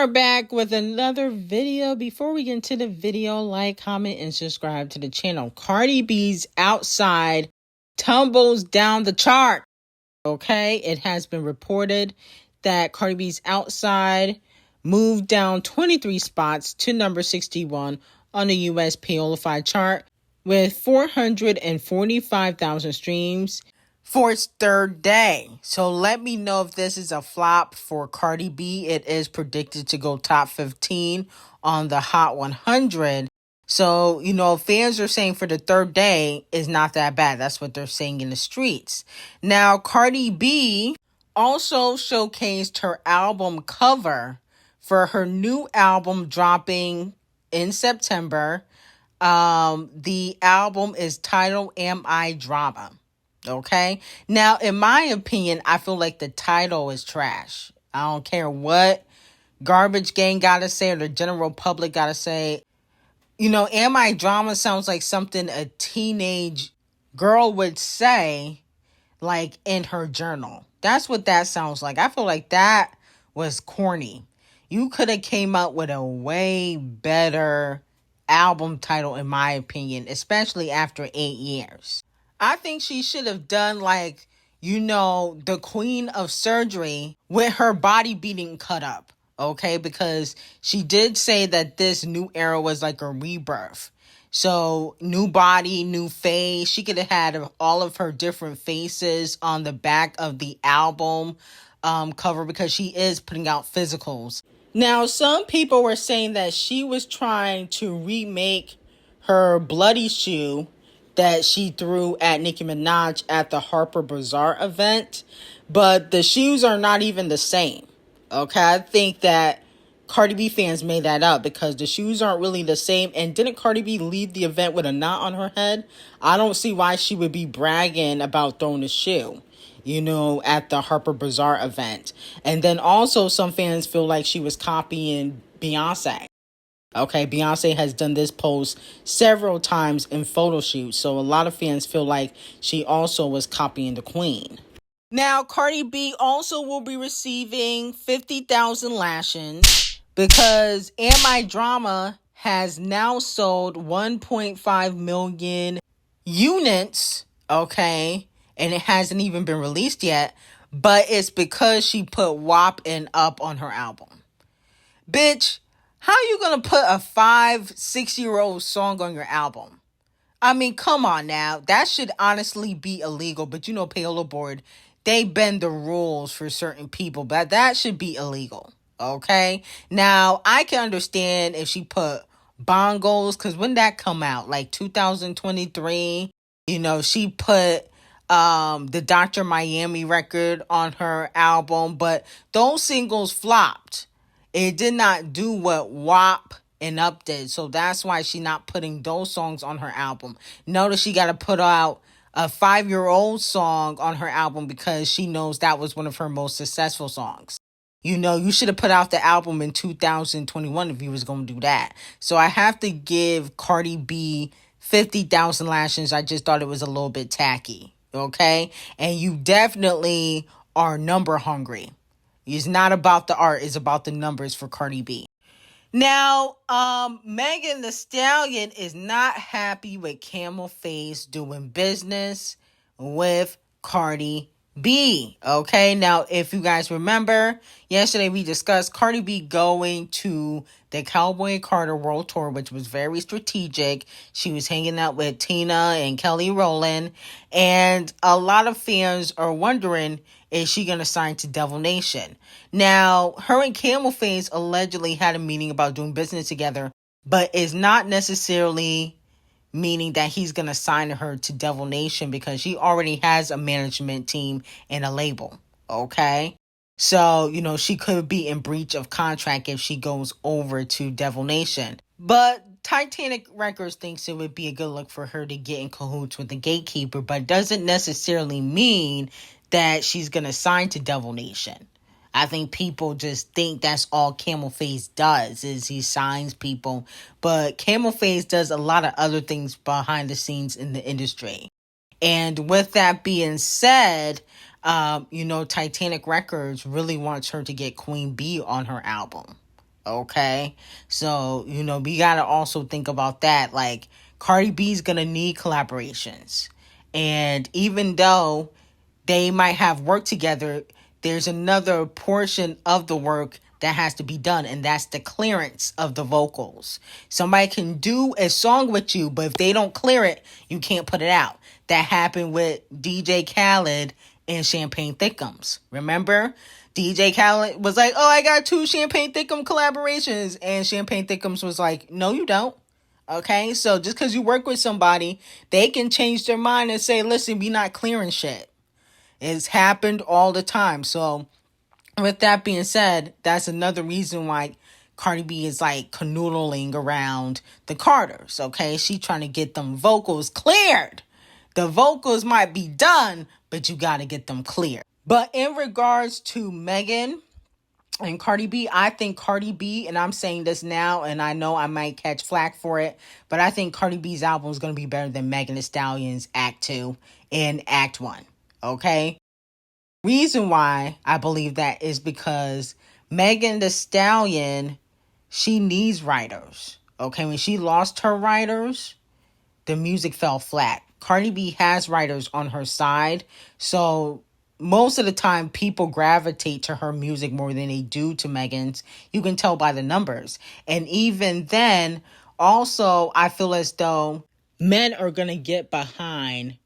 back with another video. Before we get into the video, like, comment, and subscribe to the channel. Cardi B's Outside tumbles down the chart. Okay, it has been reported that Cardi B's Outside moved down 23 spots to number 61 on the US Paolified chart with 445,000 streams for its third day. So let me know if this is a flop for Cardi B. It is predicted to go top 15 on the Hot 100. So, fans are saying for the third day is not that bad. That's what they're saying in the streets. Now, Cardi B also showcased her album cover for her new album dropping in September. The album is titled Am I Drama? Okay. Now, in my opinion, I feel like the title is trash. I don't care what Garbage Gang gotta say or the general public gotta say. Am I Drama sounds like something a teenage girl would say, like, in her journal. That's what that sounds like. I feel like that was corny. You could have came up with a way better album title, in my opinion, especially after 8 years. I think she should have done the Queen of Surgery with her body being cut up, okay? Because she did say that this new era was like a rebirth. So, new body, new face. She could have had all of her different faces on the back of the album cover because she is putting out physicals. Now, some people were saying that she was trying to remake her bloody shoe that she threw at Nicki Minaj at the Harper Bazaar event, but the shoes are not even the same. Okay, I think that Cardi B fans made that up because the shoes aren't really the same. And didn't Cardi B leave the event with a knot on her head? I don't see why she would be bragging about throwing a shoe, at the Harper Bazaar event. And then also some fans feel like she was copying Beyonce. Okay, Beyonce has done this pose several times in photo shoots, so a lot of fans feel like she also was copying the queen. Now, Cardi B also will be receiving 50,000 lashes because Am I Drama has now sold 1.5 million units, okay, and it hasn't even been released yet, but it's because she put WAP and Up on her album. Bitch, how are you going to put a 5-6-year-old song on your album? I mean, come on now. That should honestly be illegal. But Paola Board, they bend the rules for certain people. But that should be illegal. Okay? Now, I can understand if she put bongos. Because when that come out? Like 2023. She put the Dr. Miami record on her album. But those singles flopped. It did not do what WAP and Up did. So that's why she's not putting those songs on her album. Notice she got to put out a 5-year-old song on her album because she knows that was one of her most successful songs. You should have put out the album in 2021 if you was going to do that. So I have to give Cardi B 50,000 lashes. I just thought it was a little bit tacky. Okay? And you definitely are number hungry. It's not about the art, it's about the numbers for Cardi B. Now, Megan Thee Stallion is not happy with Camel Face doing business with Cardi B. Okay, now if you guys remember, yesterday we discussed Cardi B going to the Cowboy Carter World Tour, which was very strategic. She was hanging out with Tina and Kelly Rowland, and a lot of fans are wondering, is she going to sign to Devil Nation? Now, her and Camel Face allegedly had a meeting about doing business together, but is not necessarily meaning that he's going to sign her to Devil Nation because she already has a management team and a label, okay? So, she could be in breach of contract if she goes over to Devil Nation. But Titanic Records thinks it would be a good look for her to get in cahoots with the gatekeeper, but doesn't necessarily mean that she's going to sign to Devil Nation. I think people just think that's all Camel Face does, is he signs people. But Camel Face does a lot of other things behind the scenes in the industry. And with that being said, Titanic Records really wants her to get Queen B on her album. Okay. So, we got to also think about that. Like, Cardi B's going to need collaborations. And even though they might have worked together, there's another portion of the work that has to be done, and that's the clearance of the vocals. Somebody can do a song with you, but if they don't clear it, you can't put it out. That happened with DJ Khaled and Champagne Thickums. Remember? DJ Khaled was like, oh, I got 2 Champagne Thickum collaborations. And Champagne Thickums was like, no, you don't. Okay? So just because you work with somebody, they can change their mind and say, listen, we not clearing shit. It's happened all the time. So with that being said, that's another reason why Cardi B is like canoodling around the Carters. Okay? She trying to get them vocals cleared. The vocals might be done, but you got to get them cleared. But in regards to Megan and Cardi B, I think Cardi B, and I'm saying this now, and I know I might catch flack for it, but I think Cardi B's album is going to be better than Megan Thee Stallion's Act 2 and Act 1. Okay? Reason why I believe that is because Megan Thee Stallion, she needs writers. Okay? When she lost her writers, the music fell flat. Cardi B has writers on her side, so most of the time people gravitate to her music more than they do to Megan's. You can tell by the numbers. And even then, also, I feel as though men are going to get behind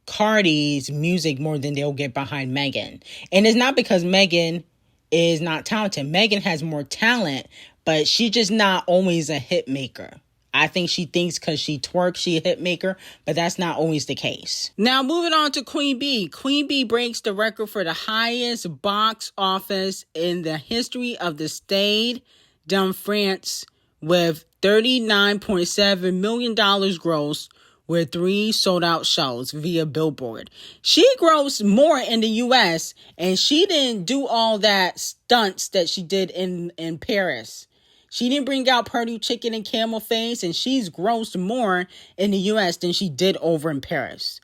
Cardi's music more than they'll get behind Megan. And it's not because Megan is not talented. Megan has more talent, but she's just not always a hit maker. I think she thinks because she twerks, she a hit maker, but that's not always the case. Now, moving on to Queen B. Queen B breaks the record for the highest box office in the history of the Stade de France with $39.7 million gross with 3 sold-out shows via Billboard. She grossed more in the U.S., and she didn't do all that stunts that she did in Paris. She didn't bring out Purdue Chicken and Camel Face, and she's grossed more in the U.S. than she did over in Paris.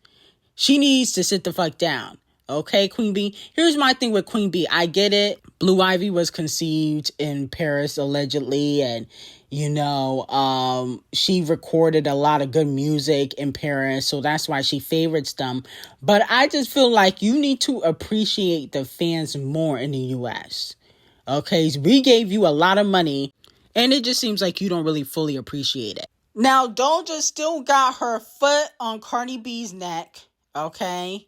She needs to sit the fuck down. Okay, Queen B? Here's my thing with Queen B. I get it. Blue Ivy was conceived in Paris, allegedly, and, she recorded a lot of good music in Paris, so that's why she favorites them. But I just feel like you need to appreciate the fans more in the U.S. Okay, we gave you a lot of money, and it just seems like you don't really fully appreciate it. Now, Doja still got her foot on Cardi B's neck, okay?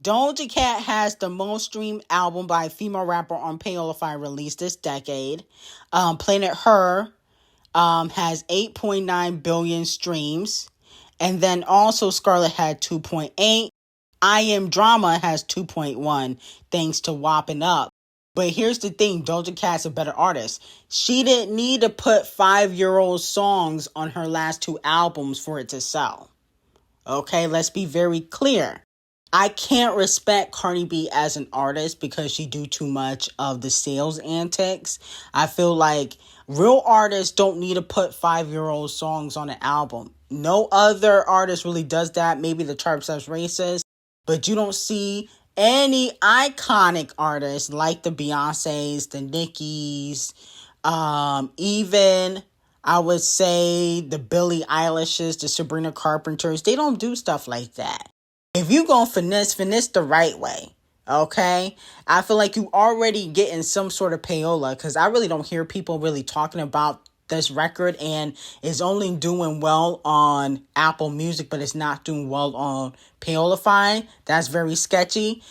Doja Cat has the most streamed album by a female rapper on Payola released this decade. Planet Her has 8.9 billion streams. And then also Scarlett had 2.8. I Am Drama has 2.1, thanks to Whopping Up. But here's the thing, Doja Cat's a better artist. She didn't need to put 5-year-old songs on her last 2 albums for it to sell. Okay, let's be very clear. I can't respect Cardi B as an artist because she do too much of the sales antics. I feel like real artists don't need to put 5-year-old songs on an album. No other artist really does that. Maybe the Chart Steps Racist. But you don't see any iconic artists like the Beyoncés, the Nickis, even I would say the Billie Eilishes, the Sabrina Carpenters. They don't do stuff like that. If you gonna finesse the right way, okay? I feel like you already getting some sort of payola because I really don't hear people really talking about this record, and it's only doing well on Apple Music, but it's not doing well on Payola. That's very sketchy.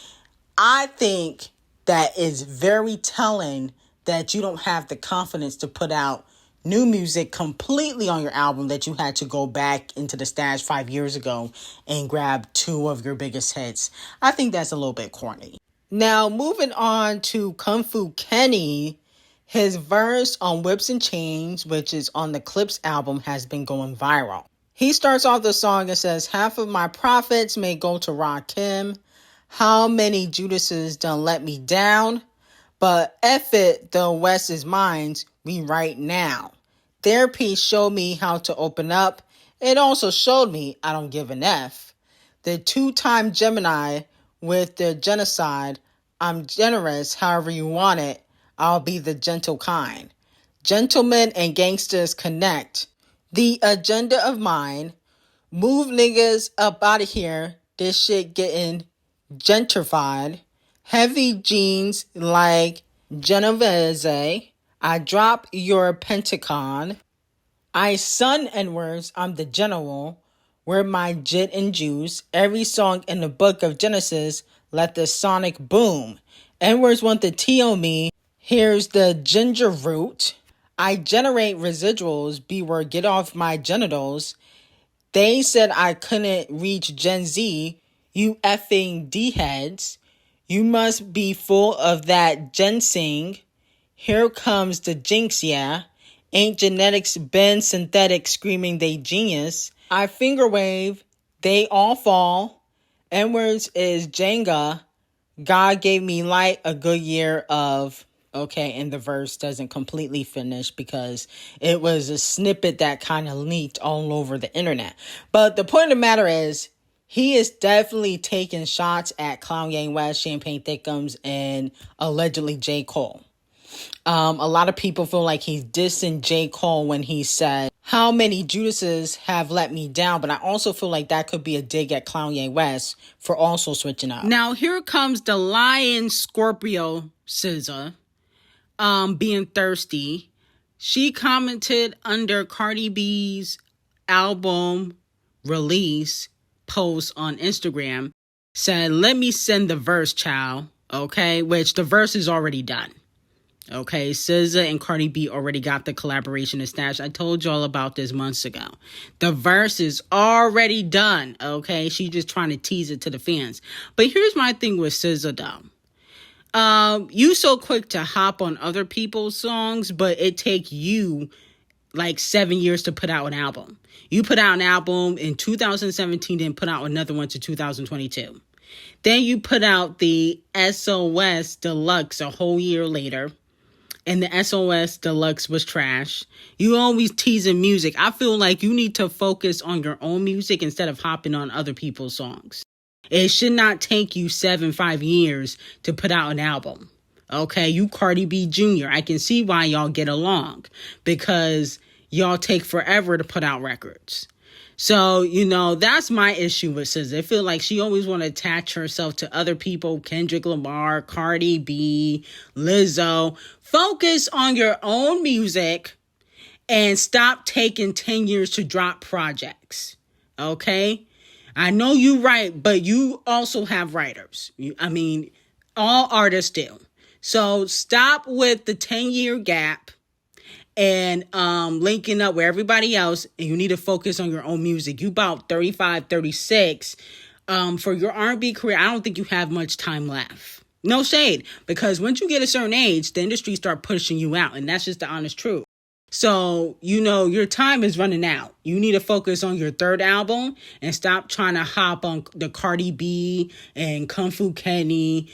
I think that is very telling that you don't have the confidence to put out new music completely on your album, that you had to go back into the stash 5 years ago and grab 2 of your biggest hits. I think that's a little bit corny. Now, moving on to Kung Fu Kenny, his verse on Whips and Chains, which is on the Clips album, has been going viral. He starts off the song and says, half of my profits may go to Rakim. How many Judases done let me down? But F it, the West is mine, we right now. Therapy showed me how to open up. It also showed me I don't give an F. The 2-time Gemini with the genocide, I'm generous however you want it, I'll be the gentle kind. Gentlemen and gangsters connect. The agenda of mine. Move niggas up out of here. This shit getting gentrified. Heavy jeans like Genovese. I drop your Pentagon. I son N-words, I'm the general. Where my jit and juice. Every song in the book of Genesis, let the sonic boom. N-words want the T on me. Here's the ginger root. I generate residuals, B-word, get off my genitals. They said I couldn't reach Gen Z. You effing D-heads. You must be full of that ginseng. Here comes the jinx, yeah. Ain't genetics been synthetic screaming they genius. I finger wave. They all fall. N-words is Jenga. God gave me light a good year of... Okay, and the verse doesn't completely finish because it was a snippet that kind of leaked all over the internet. But the point of the matter is, he is definitely taking shots at Kanye West, Champagne Thickums, and allegedly J. Cole. A lot of people feel like he's dissing J. Cole when he said, how many Judases have let me down? But I also feel like that could be a dig at Kanye West for also switching up. Now, here comes the Lion Scorpio SZA. Being thirsty. She commented under Cardi B's album release post on Instagram, said, let me send the verse, child. Okay, which the verse is already done. Okay, SZA and Cardi B already got the collaboration established. I told y'all about this months ago. The verse is already done. Okay, she's just trying to tease it to the fans. But here's my thing with SZA though. You so quick to hop on other people's songs, but it take you like 7 years to put out an album. You put out an album in 2017, then put out another one to 2022. Then you put out the SOS Deluxe a whole year later, and the SOS Deluxe was trash. You always teasing music. I feel like you need to focus on your own music instead of hopping on other people's songs. It should not take you 5 years to put out an album. Okay, you Cardi B Jr. I can see why y'all get along because y'all take forever to put out records. So, that's my issue with SZA. I feel like she always want to attach herself to other people, Kendrick Lamar, Cardi B, Lizzo. Focus on your own music and stop taking 10 years to drop projects. Okay? I know you write, but you also have writers. All artists do. So stop with the 10-year gap and linking up with everybody else. And you need to focus on your own music. You about 35, 36. For your R&B career, I don't think you have much time left. No shade. Because once you get a certain age, the industry start pushing you out. And that's just the honest truth. So, your time is running out. You need to focus on your third album and stop trying to hop on the Cardi B and Kung Fu Kenny,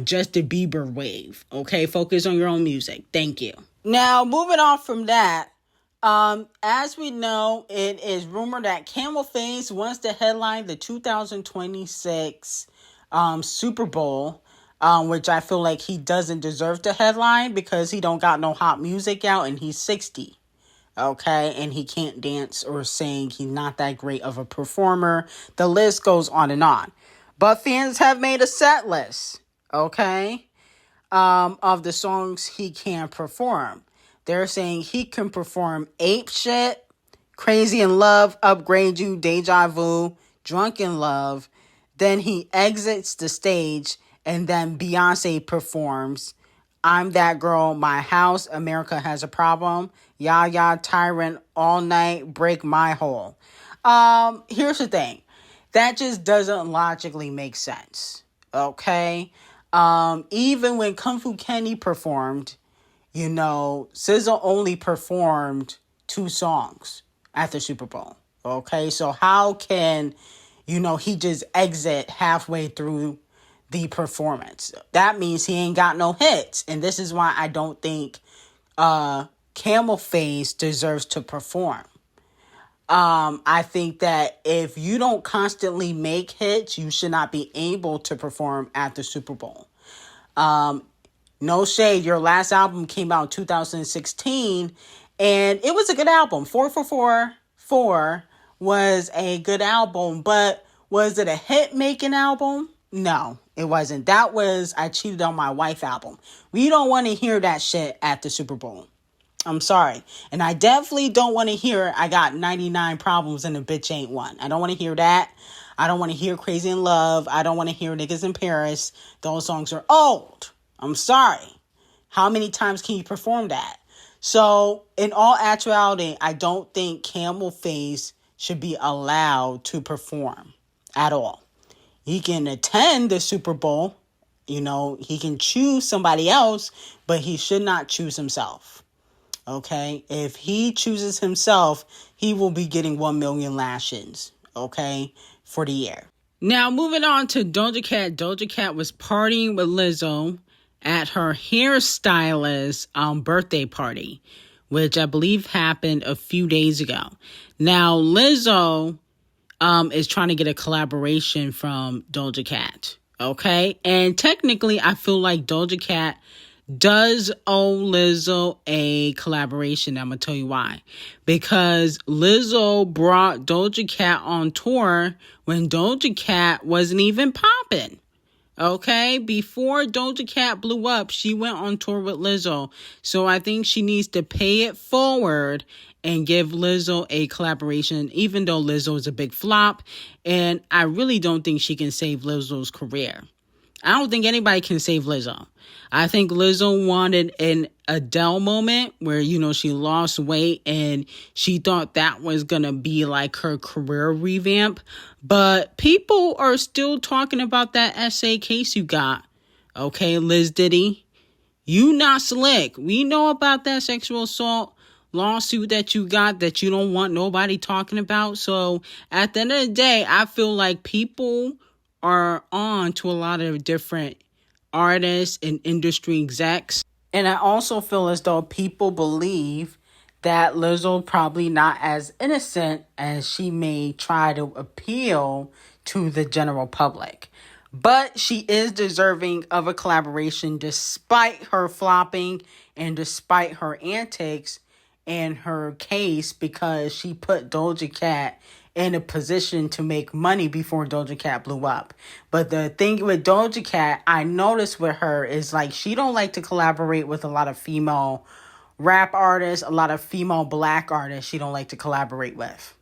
Justin Bieber wave. Okay, focus on your own music. Thank you. Now, moving on from that, as we know, it is rumored that Camel Face wants to headline the 2026 Super Bowl. Which I feel like he doesn't deserve to headline because he don't got no hot music out and he's 60. Okay, and he can't dance or sing. He's not that great of a performer. The list goes on and on. But fans have made a set list, okay, of the songs he can perform. They're saying he can perform Ape Shit, Crazy in Love, Upgrade You, Deja Vu, Drunk in Love. Then he exits the stage and then Beyonce performs I'm That Girl, My House, America Has a Problem, Ya Ya, Tyrant, All Night, Break My Hole. Here's the thing. That just doesn't logically make sense. Okay? Even when Kung Fu Kenny performed, SZA only performed 2 songs at the Super Bowl. Okay? So how can, he just exit halfway through the performance? That means he ain't got no hits. And this is why I don't think Camel Face deserves to perform. I think that if you don't constantly make hits, you should not be able to perform at the Super Bowl. No shade, your last album came out in 2016, and it was a good album. 444 was a good album, but was it a hit-making album? No, it wasn't. That was I Cheated on My Wife album. We don't want to hear that shit at the Super Bowl. I'm sorry. And I definitely don't want to hear I got 99 problems and a bitch ain't one. I don't want to hear that. I don't want to hear Crazy in Love. I don't want to hear Niggas in Paris. Those songs are old. I'm sorry. How many times can you perform that? So, in all actuality, I don't think Camel Face should be allowed to perform at all. He can attend the Super Bowl. You know, he can choose somebody else, but he should not choose himself. Okay? If he chooses himself, he will be getting 1 million lashes, okay, for the year. Now, moving on to Doja Cat. Doja Cat was partying with Lizzo at her hairstylist's birthday party, which I believe happened a few days ago. Now, Lizzo is trying to get a collaboration from Doja Cat, okay? And technically, I feel like Doja Cat does owe Lizzo a collaboration. I'm going to tell you why. Because Lizzo brought Doja Cat on tour when Doja Cat wasn't even popping. Okay? Before Doja Cat blew up, she went on tour with Lizzo. So I think she needs to pay it forward and give Lizzo a collaboration, even though Lizzo is a big flop. And I really don't think she can save Lizzo's career. I don't think anybody can save Lizzo. I think Lizzo wanted an Adele moment where, you know, she lost weight and she thought that was going to be like her career revamp. But people are still talking about that essay case you got. Okay, Liz Diddy, you not slick. We know about that sexual assault lawsuit that you got that you don't want nobody talking about. So at the end of the day, I feel like people are on to a lot of different artists and industry execs. And I also feel as though people believe that Lizzo probably not as innocent as she may try to appeal to the general public. But she is deserving of a collaboration despite her flopping and despite her antics and her case, because she put Doja Cat in a position to make money before Doja Cat blew up. But the thing with Doja Cat, I noticed with her is like she don't like to collaborate with a lot of female rap artists, a lot of female black artists she don't like to collaborate with.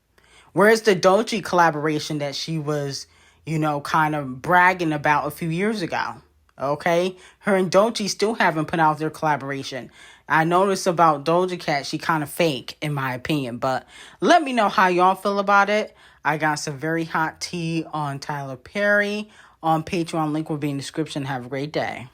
Where's the Doja collaboration that she was, you know, kind of bragging about a few years ago? Okay? Her and Doja still haven't put out their collaboration. I noticed about Doja Cat, she kind of fake, in my opinion. But let me know how y'all feel about it. I got some very hot tea on Tyler Perry on Patreon. Link will be in the description. Have a great day.